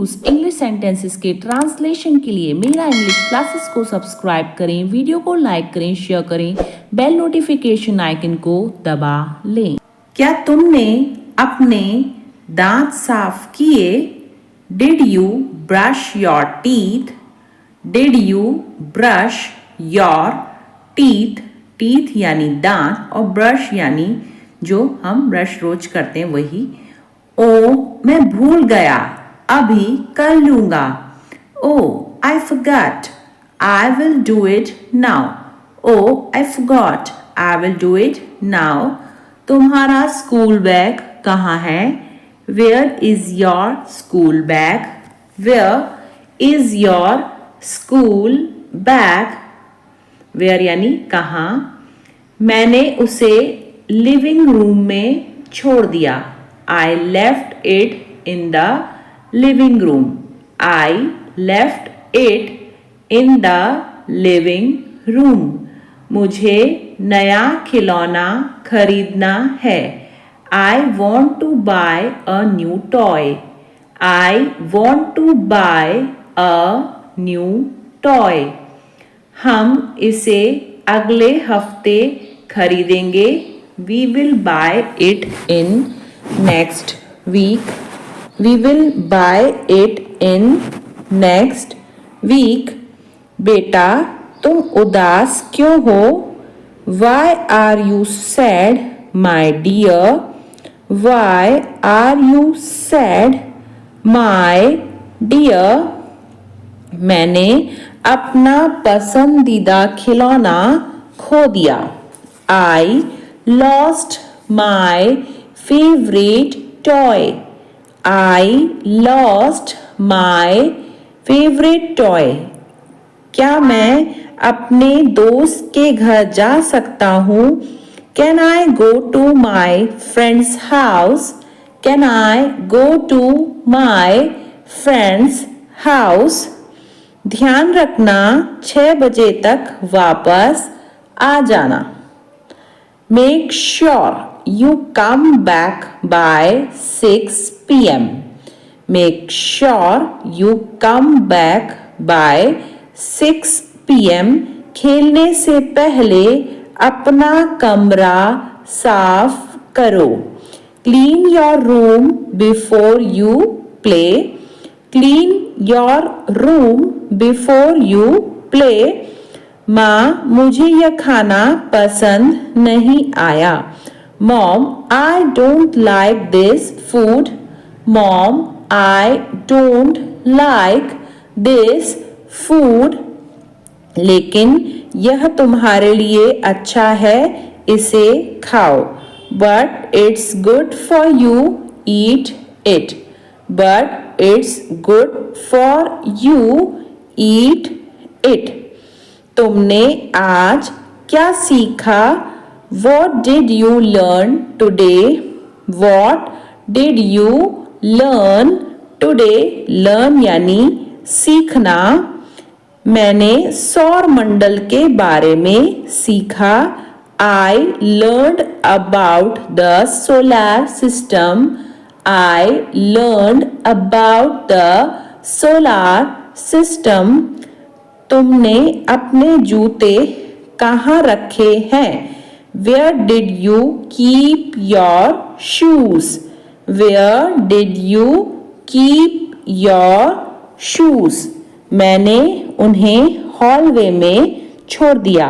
Use English sentences के translation के लिए मेरा इंग्लिश क्लासेस को सब्सक्राइब करें, वीडियो को लाइक करें, शेयर करें, बेल नोटिफिकेशन आइकन को दबा लें। क्या तुमने अपने दांत साफ किए? Did you brush your teeth? Did you brush your teeth? Teeth यानी दांत और ब्रश यानी जो हम ब्रश रोज करते हैं वही। ओ मैं भूल गया, अभी कर लूंगा। Oh I forgot, I will do it now. Oh I forgot, I will do it now. तुम्हारा स्कूल बैग कहाँ है? Where is your school bag? Where is your school bag? Where यानी कहाँ। मैंने उसे लिविंग रूम में छोड़ दिया। I left it in the living room. I left it in the living room. मुझे नया खिलौना खरीदना है। I want to buy a new toy. I want to buy a new toy. हम इसे अगले हफ्ते खरीदेंगे। We will buy it in next week. We will buy it in next week. बेटा तुम उदास क्यों हो? Why are you sad, my dear? Why are you sad, my dear? मैंने अपना पसंदीदा खिलौना खो दिया। I lost my favorite toy. I lost my favorite toy. क्या मैं अपने दोस्त के घर जा सकता हूँ? Can I go to my friend's house? Can I go to my friend's house? ध्यान रखना 6 बजे तक वापस आ जाना। Make sure you come back by 6 p.m. Make sure you come back by 6 p.m. खेलने से पहले अपना कमरा साफ करो। Clean your room before you play. Clean your room before you play. माँ मुझे यह खाना पसंद नहीं आया। Mom, I don't like this food. Mom, I don't like this food. लेकिन यह तुम्हारे लिए अच्छा है, इसे खाओ। But it's good for you, eat it. But it's good for you, eat it. तुमने आज क्या सीखा? What did you learn today? What did you learn today? Learn यानी सीखना। मैंने सौर मंडल के बारे में सीखा। I learned about the solar system. I learned about the solar system. तुमने अपने जूते कहाँ रखे हैं? Where did you keep your shoes? Where did you keep your shoes? मैंने उन्हें हॉलवे में छोड़ दिया।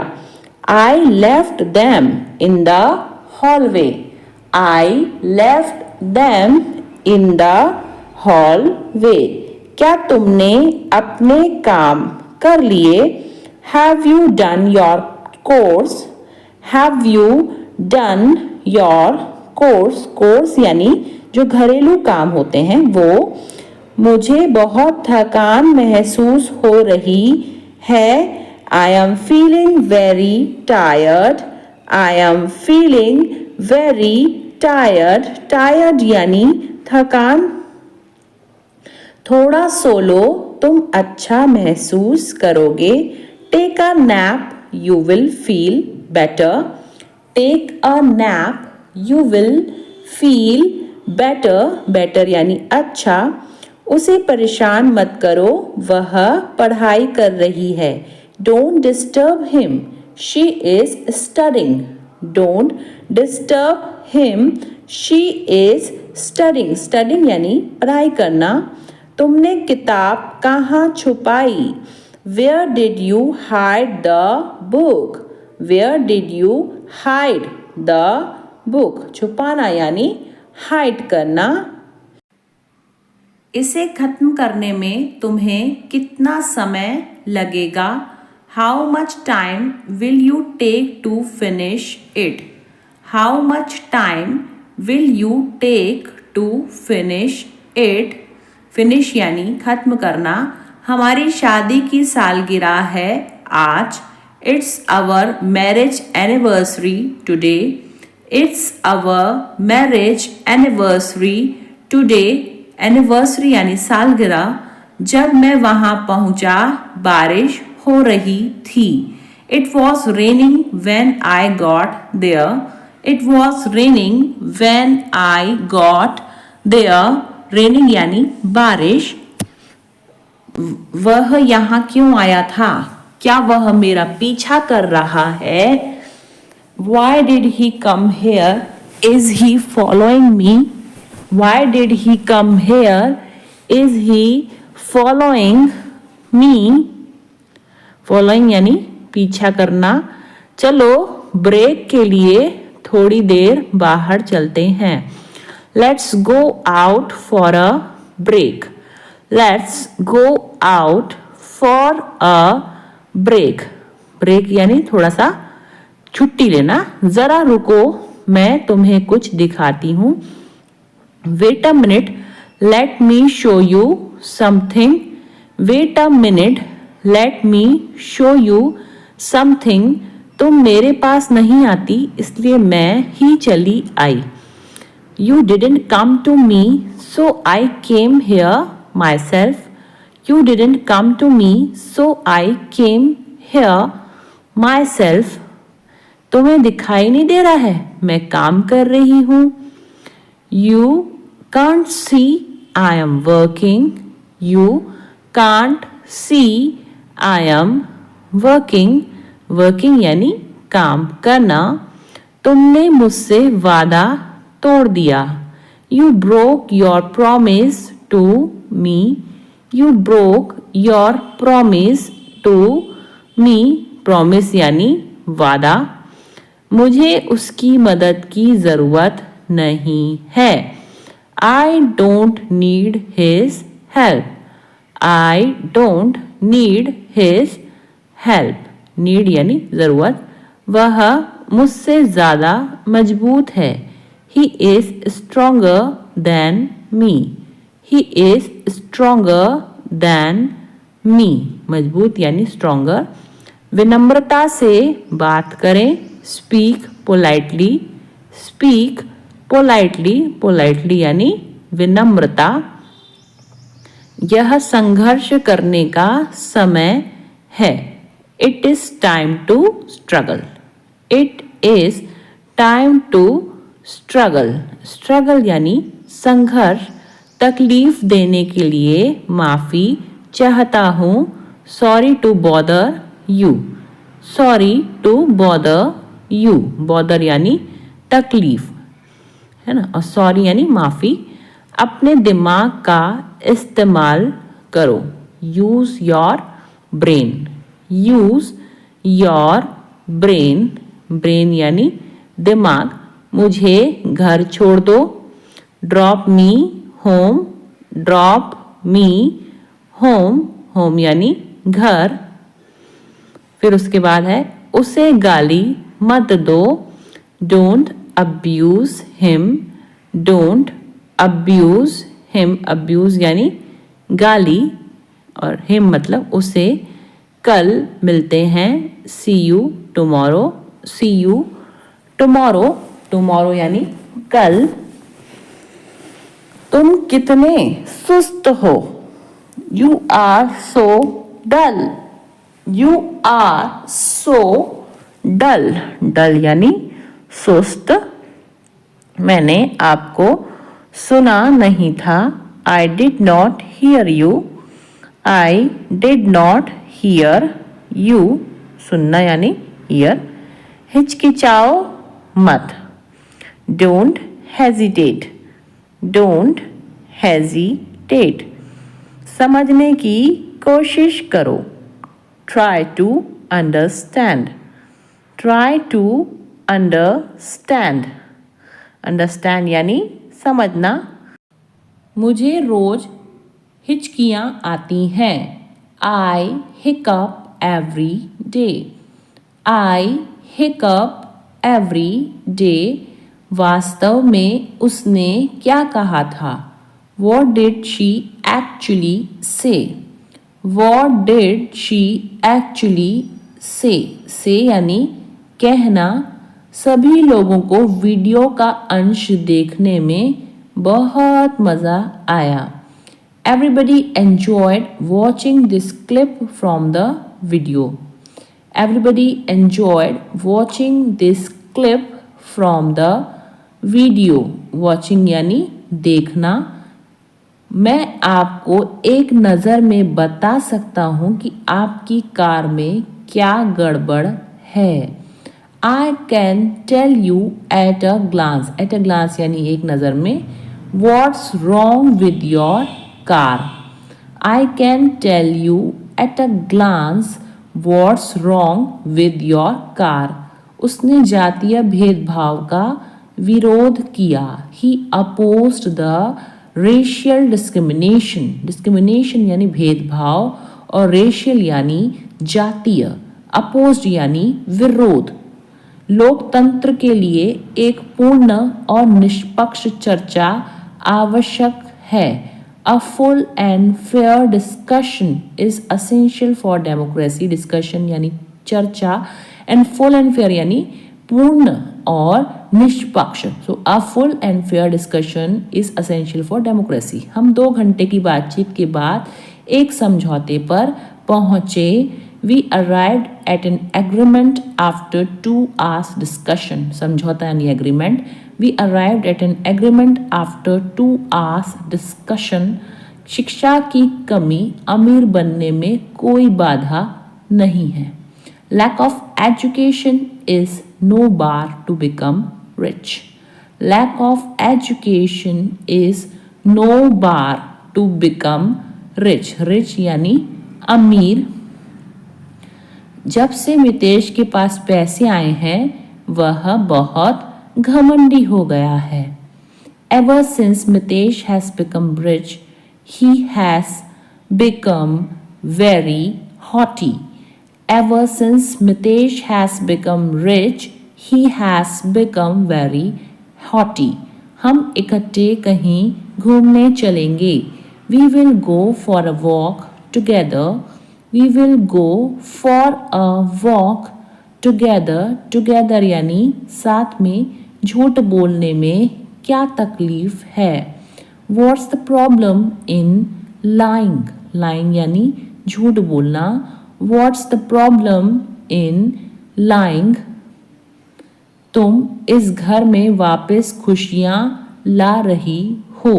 I left them in the hallway. I left them in the hallway. क्या तुमने अपने काम कर लिए? Have you done your course? Have you done your course? Course यानी जो घरेलू काम होते हैं वो। मुझे बहुत थकान महसूस हो रही है। I am feeling very tired. I am feeling very tired. Tired यानी थकान। थोड़ा सो लो, तुम अच्छा महसूस करोगे। Take a nap, you will feel better. Take a nap, you will feel better. Better यानी अच्छा। उसे परेशान मत करो, वह पढ़ाई कर रही है। Don't disturb him, she is studying. Don't disturb him, she is studying. Studying यानी पढ़ाई करना। तुमने किताब कहाँ छुपाई? Where did you hide the book? Where did you hide the book? छुपाना यानी हाइड करना। इसे खत्म करने में तुम्हें कितना समय लगेगा? How much time will you take to finish it? How much time will you take to finish it? Finish यानी खत्म करना। हमारी शादी की सालगिरह है आज। It's our marriage anniversary today. It's our marriage anniversary today. Anniversary यानी सालगिरह। जब मैं वहाँ पहुँचा बारिश हो रही थी। It was raining when I got there. It was raining when I got there. Raining यानी बारिश। वह यहाँ क्यों आया था? क्या वह मेरा पीछा कर रहा है? Why did he come here? Is he following me? Why did he come here? Is he following me? Following यानी पीछा करना। चलो ब्रेक के लिए थोड़ी देर बाहर चलते हैं। Let's go out for a break. Let's go out for a break. Break यानी थोड़ा सा छुट्टी लेना। जरा रुको, मैं तुम्हें कुछ दिखाती हूँ। Wait a minute, let me show you something. Wait a minute, let me show you something. तुम मेरे पास नहीं आती इसलिए मैं ही चली आई। You didn't come to me, so I came here myself. You didn't come to me, so I came here myself. तुम्हें दिखाई नहीं दे रहा है, मैं काम कर रही हूँ। You can't see I am working. You can't see I am working. Working यानी काम करना। तुमने मुझसे वादा तोड़ दिया। You broke your promise to me. You broke your promise to me. Promise यानी वादा। मुझे उसकी मदद की ज़रूरत नहीं है। I don't need his help. I don't need his help. Need यानी ज़रूरत। वह मुझसे ज़्यादा मजबूत है। He is stronger than me. He is stronger than me. मजबूत यानी stronger। विनम्रता से बात करें। Speak politely. Speak politely. Politely यानी विनम्रता। यह संघर्ष करने का समय है। It is time to struggle. It is time to struggle. Struggle यानी संघर्ष। तकलीफ देने के लिए माफ़ी चाहता हूँ। Sorry to bother you. Sorry to bother you. Bother यानी तकलीफ, है ना, और सॉरी यानी माफ़ी। अपने दिमाग का इस्तेमाल करो। Use your brain. Use your brain. Brain यानी दिमाग। मुझे घर छोड़ दो। Drop me home. Drop me home. Home यानी घर। फिर उसके बाद है उसे गाली मत दो। Don't abuse him. Don't abuse him. Abuse यानी गाली और हिम मतलब उसे। कल मिलते हैं। See you tomorrow. See you tomorrow. Tomorrow यानी कल। तुम कितने सुस्त हो। You are so dull. You are so dull. Dull यानी सुस्त। मैंने आपको सुना नहीं था। I did not hear you. I did not hear you. सुनना यानी hear. हिचकिचाओ मत. Don't hesitate. Don't hesitate. समझने की कोशिश करो. Try to understand. Try to understand. Understand यानी समझना. मुझे रोज हिचकियाँ आती हैं. I hiccup every day. I hiccup every day. वास्तव में उसने क्या कहा था? What did she actually say? What did she actually say? Say यानी कहना. सभी लोगों को वीडियो का अंश देखने में बहुत मज़ा आया. Everybody enjoyed watching this clip from the video. Everybody enjoyed watching this clip from the video. Watching यानी देखना. मैं आपको एक नज़र में बता सकता हूँ कि आपकी कार में क्या गड़बड़ है. I can tell you at a glance. At a glance यानी एक नज़र में. What's wrong with your car? I can tell you at a glance what's wrong with your car. उसने जातीय भेदभाव का विरोध किया. He opposed the racial discrimination. Discrimination यानी भेदभाव और racial यानी जातीय. Opposed यानी विरोध. लोकतंत्र के लिए एक पूर्ण और निष्पक्ष चर्चा आवश्यक है. A full and fair discussion is essential for democracy. Discussion यानी चर्चा and full and fair यानी पूर्ण और निष्पक्ष. So a full and fair discussion is essential for democracy. हम 2 घंटे की बातचीत के बाद एक समझौते पर पहुंचे. We arrived at an agreement after 2 hours discussion. समझौता यानी agreement. We arrived at an agreement after 2 hours discussion. शिक्षा की कमी अमीर बनने में कोई बाधा नहीं है. Lack of education is no bar to become rich. Lack of education is no bar to become rich. Rich यानी अमीर. जब से मितेश के पास पैसे आए हैं वह बहुत घमंडी हो गया है. Ever since Mitesh has become rich, he has become very haughty. Ever since Mitesh has become rich, he has become very haughty. हम इकट्ठे कहीं घूमने चलेंगे. We will go for a walk together. We will go for a walk together. Together यानी साथ में. झूठ बोलने में क्या तकलीफ है? What's the problem in lying? Lying यानी झूठ बोलना. What's the problem in lying? तुम इस घर में वापस खुशियाँ ला रही हो.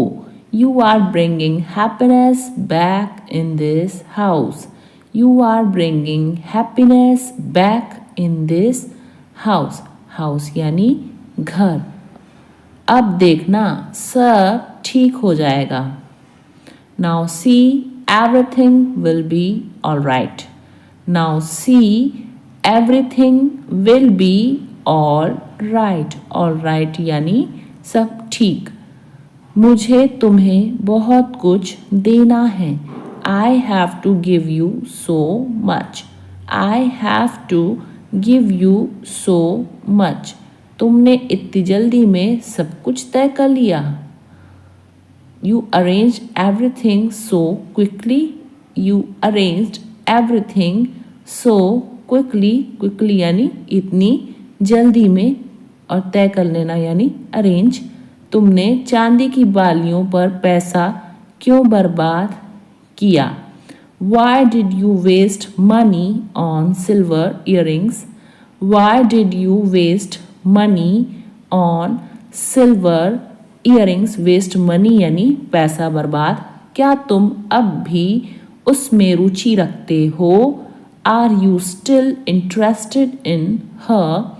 You are bringing happiness back in this house. You are bringing happiness back in this house. House यानी घर. अब देखना सब ठीक हो जाएगा. Now see, everything will be alright. Now see, everything will be alright. Alright यानी सब ठीक. मुझे तुम्हें बहुत कुछ देना है. I have to give you so much. I have to give you so much. तुमने इतनी जल्दी में सब कुछ तय कर लिया. You arranged everything so quickly. You arranged everything so quickly. Quickly यानी इतनी जल्दी में और तय कर लेना यानी arrange. तुमने चांदी की बालियों पर पैसा क्यों बर्बाद किया? Why did you waste money on silver earrings? Why did you waste money on silver earrings waste money यानी पैसा बर्बाद। क्या तुम अब भी उसमें रुचि रखते हो? Are you still interested in her?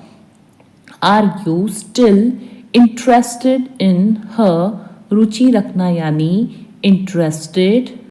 Are you still interested in her? रुचि रखना यानी इंटरेस्टेड।